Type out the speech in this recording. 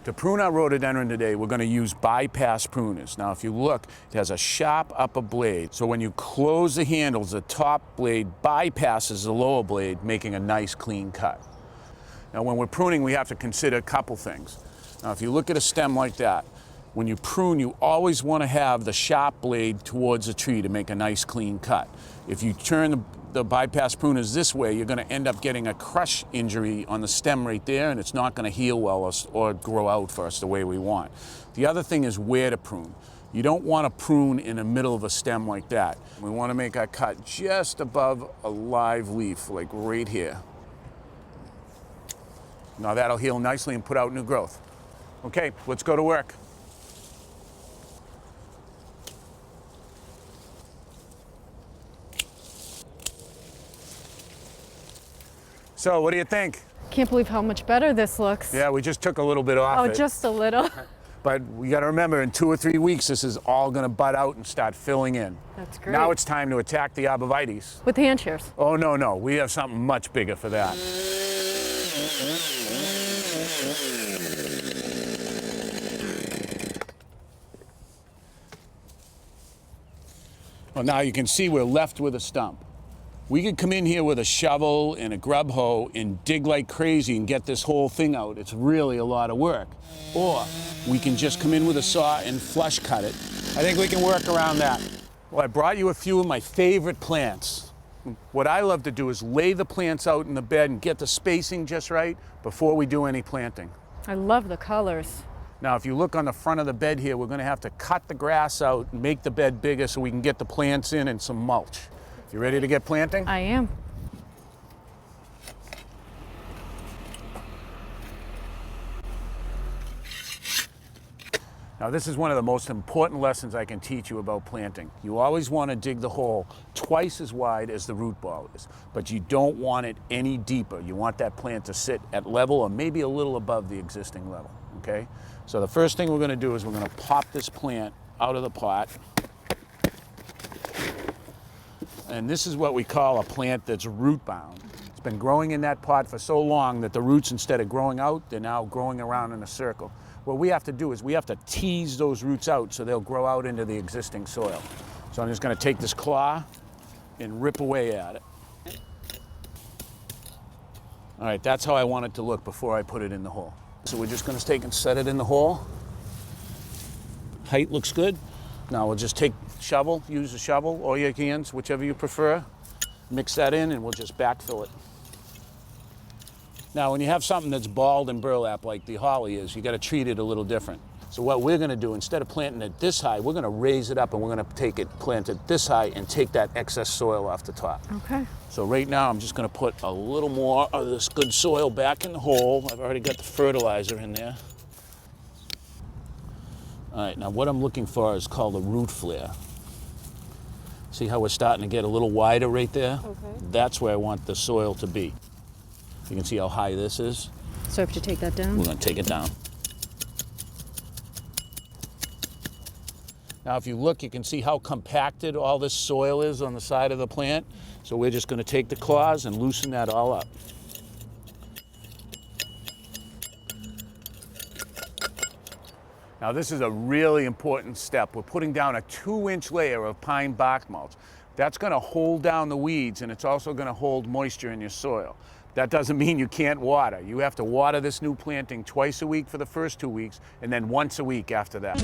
To prune our rhododendron today, we're going to use bypass pruners. Now, if you look, it has a sharp upper blade. So when you close the handles, the top blade bypasses the lower blade, making a nice clean cut. Now, when we're pruning, we have to consider a couple things. Now, if you look at a stem like that, when you prune, you always want to have the sharp blade towards the tree to make a nice clean cut. If you turn the bypass pruners this way, you're going to end up getting a crush injury on the stem right there, and it's not going to heal well or grow out for us the way we want. The other thing is where to prune. You don't want to prune in the middle of a stem like that. We want to make our cut just above a live leaf, like right here. Now that'll heal nicely and put out new growth. Okay, let's go to work. So what do you think? Can't believe how much better this looks. Yeah, we just took a little bit off it. Oh, just a little. But we got to remember, in 2 or 3 weeks, this is all going to bud out and start filling in. That's great. Now it's time to attack the arborvitaes. With hand shears? Oh, no. We have something much bigger for that. Well, now you can see we're left with a stump. We could come in here with a shovel and a grub hoe and dig like crazy and get this whole thing out. It's really a lot of work. Or we can just come in with a saw and flush cut it. I think we can work around that. Well, I brought you a few of my favorite plants. What I love to do is lay the plants out in the bed and get the spacing just right before we do any planting. I love the colors. Now, if you look on the front of the bed here, we're going to have to cut the grass out and make the bed bigger so we can get the plants in and some mulch. You ready to get planting? I am. Now, this is one of the most important lessons I can teach you about planting. You always want to dig the hole twice as wide as the root ball is, but you don't want it any deeper. You want that plant to sit at level or maybe a little above the existing level, okay? So the first thing we're going to do is we're going to pop this plant out of the pot. And this is what we call a plant that's root bound. It's been growing in that pot for so long that the roots, instead of growing out, they're now growing around in a circle. What we have to do is we have to tease those roots out so they'll grow out into the existing soil. So I'm just going to take this claw and rip away at it. All right, that's how I want it to look before I put it in the hole. So we're just going to take and set it in the hole. Height looks good. Now we'll just take shovel, use a shovel or your hands, whichever you prefer. Mix that in and we'll just backfill it. Now when you have something that's balled and burlap like the holly is, you got to treat it a little different. So what we're going to do, instead of planting it this high, we're going to raise it up and we're going to take it, plant it this high and take that excess soil off the top. Okay. So right now I'm just going to put a little more of this good soil back in the hole. I've already got the fertilizer in there. All right, now what I'm looking for is called a root flare. See how we're starting to get a little wider right there? Okay. That's where I want the soil to be. You can see how high this is. So I have to take that down? We're going to take it down. Now if you look, you can see how compacted all this soil is on the side of the plant. So we're just going to take the claws and loosen that all up. Now this is a really important step. We're putting down a 2-inch layer of pine bark mulch. That's going to hold down the weeds and it's also going to hold moisture in your soil. That doesn't mean you can't water. You have to water this new planting twice a week for the first 2 weeks and then once a week after that.